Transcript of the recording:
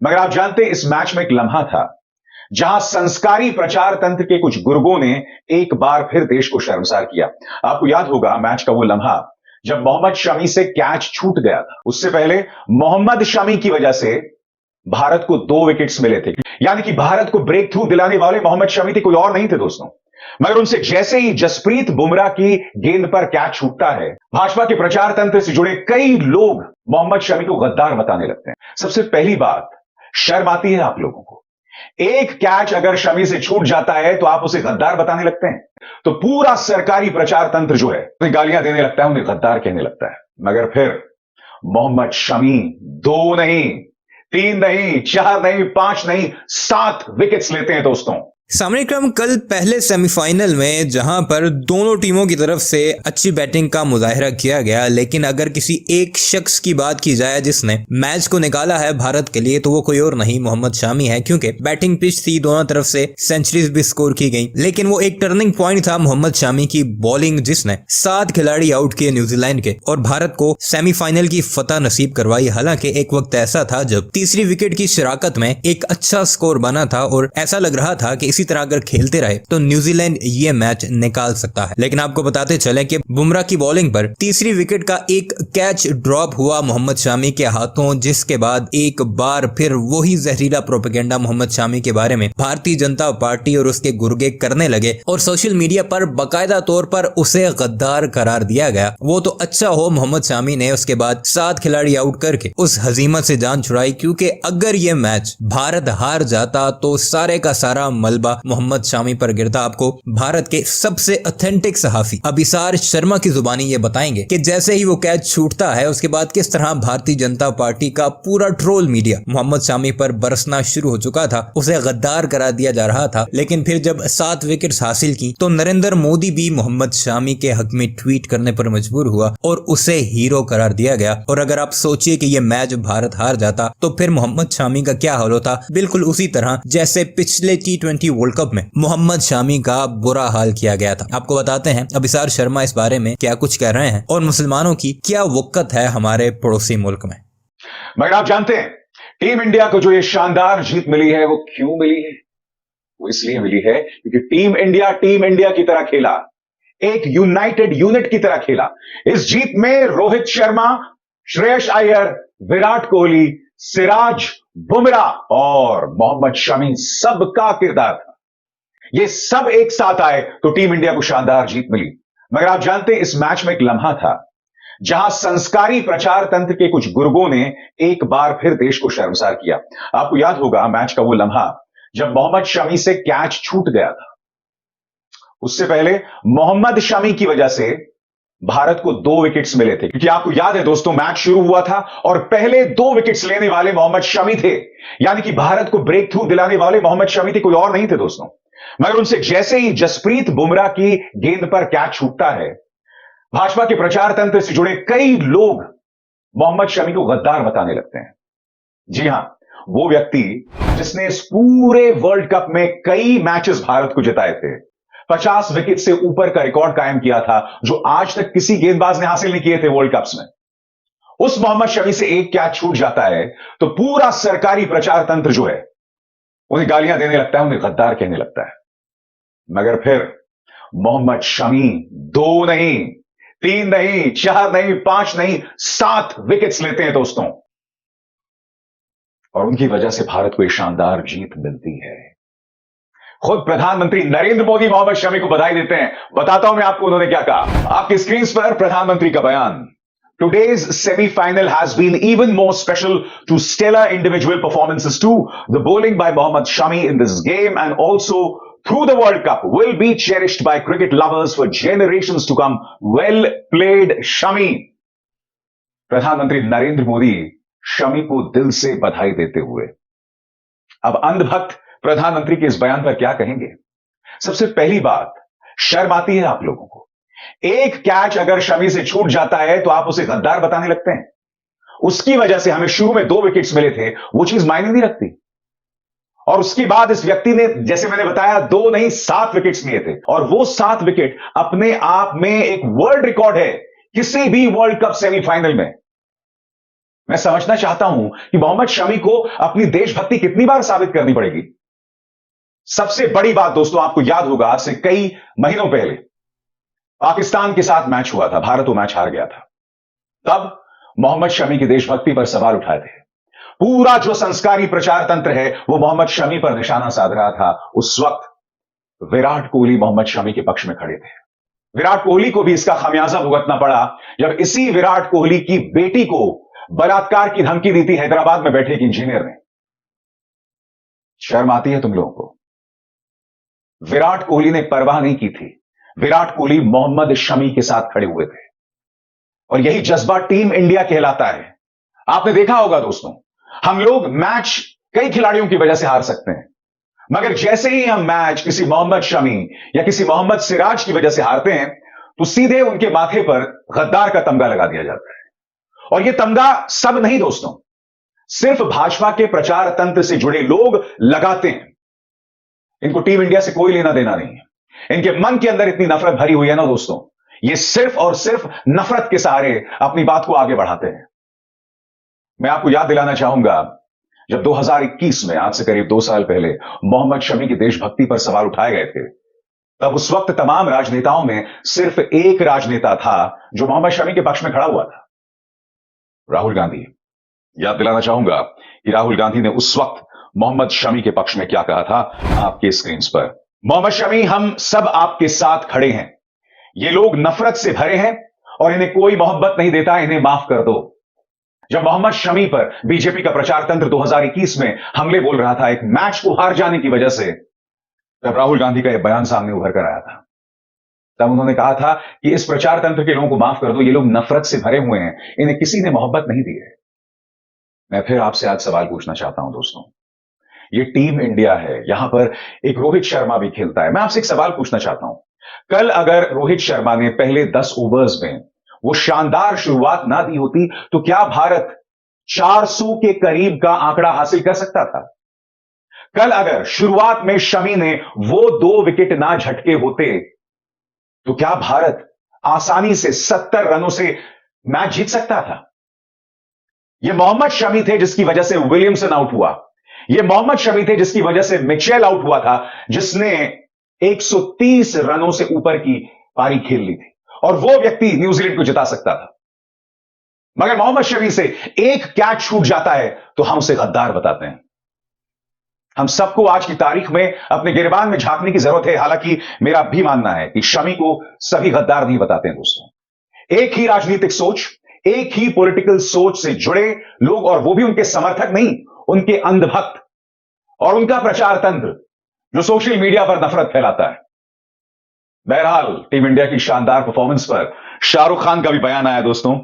मगर आप जानते हैं इस मैच में एक लम्हा था जहां संस्कारी प्रचार तंत्र के कुछ गुर्गों ने एक बार फिर देश को शर्मसार किया। आपको याद होगा मैच का वो लम्हा जब मोहम्मद शमी से कैच छूट गया था। उससे पहले मोहम्मद शमी की वजह से भारत को 2 विकेट्स मिले थे, यानी कि भारत को ब्रेक थ्रू दिलाने वाले मोहम्मद शमी थे, कोई और नहीं थे दोस्तों। मगर उनसे जैसे ही जसप्रीत बुमराह की गेंद पर कैच छूटता है, भाजपा के प्रचार तंत्र से जुड़े कई लोग मोहम्मद शमी को गद्दार बताने लगते हैं। सबसे पहली बात, शर्म आती है आप लोगों को? एक कैच अगर शमी से छूट जाता है तो आप उसे गद्दार बताने लगते हैं। तो पूरा सरकारी प्रचार तंत्र जो है उन्हें गालियां देने लगता है, उन्हें गद्दार कहने लगता है। मगर फिर मोहम्मद शमी 2 नहीं, 3 नहीं, 4 नहीं, 5 नहीं, 7 विकेट्स लेते हैं दोस्तों। सामने क्रम कल पहले सेमीफाइनल में जहां पर दोनों टीमों की तरफ से अच्छी बैटिंग का मुजाहिरा किया गया, लेकिन अगर किसी एक शख्स की बात की जाए जिसने मैच को निकाला है भारत के लिए, तो वो कोई और नहीं मोहम्मद शमी है। क्योंकि बैटिंग पिच थी, दोनों तरफ से सेंचुरीज भी स्कोर की गई, लेकिन वो एक टर्निंग पॉइंट था मोहम्मद शमी की बॉलिंग, जिसने 7 खिलाड़ी आउट किए न्यूजीलैंड के और भारत को सेमीफाइनल की फतह नसीब करवाई। हालांकि एक वक्त ऐसा था जब तीसरी विकेट की शराकत में एक अच्छा स्कोर बना था और ऐसा लग रहा था कि इसी तरह अगर खेलते रहे तो न्यूजीलैंड ये मैच निकाल सकता है। लेकिन आपको बताते चले कि बुमराह की बॉलिंग पर तीसरी विकेट का एक कैच ड्रॉप हुआ मोहम्मद शमी के हाथों, जिसके बाद एक बार फिर वही जहरीला प्रोपेगेंडा मोहम्मद शमी के बारे में भारतीय जनता पार्टी और उसके गुर्गे करने लगे और सोशल मीडिया पर बाकायदा तौर पर उसे गद्दार करार दिया गया। वो तो अच्छा हो मोहम्मद शमी ने उसके बाद 7 खिलाड़ी आउट करके उस हजीमत से जान छुड़ाई, क्योंकि अगर ये मैच भारत हार जाता तो सारे का सारा मलबा मोहम्मद शमी पर गिरता। आपको भारत के सबसे ऑथेंटिक सहाफी अभिसार शर्मा की जुबानी ये बताएंगे कि जैसे ही वो कैच छूटता है उसके बाद किस तरह भारतीय जनता पार्टी का पूरा ट्रोल मीडिया मोहम्मद शमी पर बरसना शुरू हो चुका था, उसे गद्दार करार दिया जा रहा था। लेकिन फिर जब 7 विकेट्स हासिल की तो नरेंद्र मोदी भी मोहम्मद शमी के हक में ट्वीट करने पर मजबूर हुआ और उसे हीरो करार दिया गया। और अगर आप सोचिए कि यह मैच भारत हार जाता तो फिर मोहम्मद शमी का क्या हाल होता, बिल्कुल उसी तरह जैसे पिछले T20 वर्ल्ड कप में मोहम्मद शमी का बुरा हाल किया गया था। आपको बताते हैं अभिसार शर्मा इस बारे में क्या कुछ कह रहे हैं और मुसलमानों की क्या वक़्त है हमारे पड़ोसी मुल्क में। मगर आप जानते हैं टीम इंडिया को जो ये शानदार जीत मिली है वो क्यों मिली है? वो इसलिए मिली है क्योंकि टीम इंडिया की तरह खेला, एक यूनाइटेड यूनिट की तरह खेला। इस जीत में रोहित शर्मा, श्रेयस अय्यर, विराट कोहली, सिराज, बुमराह और मोहम्मद शमी सबका किरदार था। ये सब एक साथ आए तो टीम इंडिया को शानदार जीत मिली। मगर आप जानते हैं इस मैच में एक लम्हा था जहां संस्कारी प्रचार तंत्र के कुछ गुर्गों ने एक बार फिर देश को शर्मसार किया। आपको याद होगा मैच का वो लम्हा जब मोहम्मद शमी से कैच छूट गया था। उससे पहले मोहम्मद शमी की वजह से भारत को 2 विकेट्स मिले थे, क्योंकि आपको याद है दोस्तों मैच शुरू हुआ था और पहले 2 विकेट्स लेने वाले मोहम्मद शमी थे, यानी कि भारत को ब्रेक थ्रू दिलाने वाले मोहम्मद शमी थे, कोई और नहीं थे दोस्तों। मगर उनसे जैसे ही जसप्रीत बुमराह की गेंद पर कैच छूटता है, भाजपा के प्रचार तंत्र से जुड़े कई लोग मोहम्मद शमी को गद्दार बताने लगते हैं। जी हां, वो व्यक्ति जिसने इस पूरे वर्ल्ड कप में कई मैचेस भारत को जिताए थे, 50 विकेट से ऊपर का रिकॉर्ड कायम किया था जो आज तक किसी गेंदबाज ने हासिल नहीं किए थे वर्ल्ड कप्स में। उस मोहम्मद शमी से एक कैच छूट जाता है तो पूरा सरकारी प्रचार तंत्र जो है उन्हें गालियां देने लगता है, उन्हें गद्दार कहने लगता है। मगर फिर मोहम्मद शमी 2 नहीं, 3 नहीं, 4 नहीं, 5 नहीं, 7 विकेट्स लेते हैं दोस्तों और उनकी वजह से भारत को एक शानदार जीत मिलती है। खुद प्रधानमंत्री नरेंद्र मोदी मोहम्मद शमी को बधाई देते हैं। बताता हूं मैं आपको उन्होंने क्या कहा। आपकी स्क्रीन पर प्रधानमंत्री का बयान। Today's semi-final has been even more special to stellar individual performances too. The bowling by Mohammad Shami in this game and also through the World Cup will be cherished by cricket lovers for generations to come. Well played, Shami. प्रधानमंत्री नरेंद्र मोदी शमी को दिल से बधाई देते हुए अब अंधभक्त प्रधानमंत्री के इस बयान पर क्या कहेंगे? सबसे पहली बात, शर्म आती है आप लोगों को? एक कैच अगर शमी से छूट जाता है तो आप उसे गद्दार बताने लगते हैं। उसकी वजह से हमें शुरू में 2 विकेट्स मिले थे, वो चीज मायने नहीं रखती। और उसके बाद इस व्यक्ति ने, जैसे मैंने बताया, 2 नहीं 7 विकेट्स लिए थे और वो 7 विकेट अपने आप में एक वर्ल्ड रिकॉर्ड है किसी भी वर्ल्ड कप सेमीफाइनल में। मैं समझना चाहता हूं कि मोहम्मद शमी को अपनी देशभक्ति कितनी बार साबित करनी पड़ेगी। सबसे बड़ी बात दोस्तों, आपको याद होगा आज से कई महीनों पहले पाकिस्तान के साथ मैच हुआ था, भारत वो मैच हार गया था। तब मोहम्मद शमी की देशभक्ति पर सवाल उठाए थे। पूरा जो संस्कारी प्रचार तंत्र है वो मोहम्मद शमी पर निशाना साध रहा था। उस वक्त विराट कोहली मोहम्मद शमी के पक्ष में खड़े थे। विराट कोहली को भी इसका खामियाजा भुगतना पड़ा जब इसी विराट कोहली की बेटी को बलात्कार की धमकी दी थी हैदराबाद में बैठे एक इंजीनियर ने। शर्म आती है तुम लोगों को? विराट कोहली ने परवाह नहीं की थी। विराट कोहली मोहम्मद शमी के साथ खड़े हुए थे और यही जज्बा टीम इंडिया कहलाता है। आपने देखा होगा दोस्तों, हम लोग मैच कई खिलाड़ियों की वजह से हार सकते हैं, मगर जैसे ही हम मैच किसी मोहम्मद शमी या किसी मोहम्मद सिराज की वजह से हारते हैं तो सीधे उनके माथे पर गद्दार का तमगा लगा दिया जाता है। और यह तमगा सब नहीं दोस्तों, सिर्फ भाजपा के प्रचार तंत्र से जुड़े लोग लगाते हैं। इनको टीम इंडिया से कोई लेना देना नहीं है। इनके मन के अंदर इतनी नफरत भरी हुई है ना दोस्तों, ये सिर्फ और सिर्फ नफरत के सहारे अपनी बात को आगे बढ़ाते हैं। मैं आपको याद दिलाना चाहूंगा, जब 2021 में, आज से करीब 2 साल पहले, मोहम्मद शमी की देशभक्ति पर सवाल उठाए गए थे, तब उस वक्त तमाम राजनेताओं में सिर्फ एक राजनेता था जो मोहम्मद शमी के पक्ष में खड़ा हुआ था, राहुल गांधी। याद दिलाना चाहूंगा कि राहुल गांधी ने उस वक्त मोहम्मद शमी के पक्ष में क्या कहा था, आपके स्क्रीन पर। मोहम्मद शमी, हम सब आपके साथ खड़े हैं। ये लोग नफरत से भरे हैं और इन्हें कोई मोहब्बत नहीं देता, इन्हें माफ कर दो। जब मोहम्मद शमी पर बीजेपी का प्रचार तंत्र 2021 में हमले बोल रहा था एक मैच को हार जाने की वजह से, तब राहुल गांधी का यह बयान सामने उभर कर आया था। तब उन्होंने कहा था कि इस प्रचार तंत्र के लोगों को माफ कर दो, ये लोग नफरत से भरे हुए हैं, इन्हें किसी ने मोहब्बत नहीं दी है। मैं फिर आपसे आज सवाल पूछना चाहता हूं दोस्तों, ये टीम इंडिया है, यहां पर एक रोहित शर्मा भी खेलता है। मैं आपसे एक सवाल पूछना चाहता हूं, कल अगर रोहित शर्मा ने पहले 10 ओवर्स में वो शानदार शुरुआत ना दी होती तो क्या भारत 400 के करीब का आंकड़ा हासिल कर सकता था? कल अगर शुरुआत में शमी ने वो 2 विकेट ना झटके होते तो क्या भारत आसानी से 70 रनों से मैच जीत सकता था? यह मोहम्मद शमी थे जिसकी वजह से विलियमसन आउट हुआ। यह मोहम्मद शमी थे जिसकी वजह से मिचेल आउट हुआ था, जिसने 130 रनों से ऊपर की पारी खेल ली थी और वो व्यक्ति न्यूजीलैंड को जिता सकता था। मगर मोहम्मद शमी से एक कैच छूट जाता है तो हम उसे गद्दार बताते हैं। हम सबको आज की तारीख में अपने गिरबान में झांकने की जरूरत है। हालांकि मेरा भी मानना है कि शमी को सभी गद्दार नहीं बताते हैं दोस्तों। एक ही राजनीतिक सोच, एक ही पॉलिटिकल सोच से जुड़े लोग, और वो भी उनके समर्थक नहीं, उनके अंधभक्त और उनका प्रचार तंत्र जो सोशल मीडिया पर नफरत फैलाता है। बहरहाल टीम इंडिया की शानदार परफॉर्मेंस पर शाहरुख खान का भी बयान आया दोस्तों।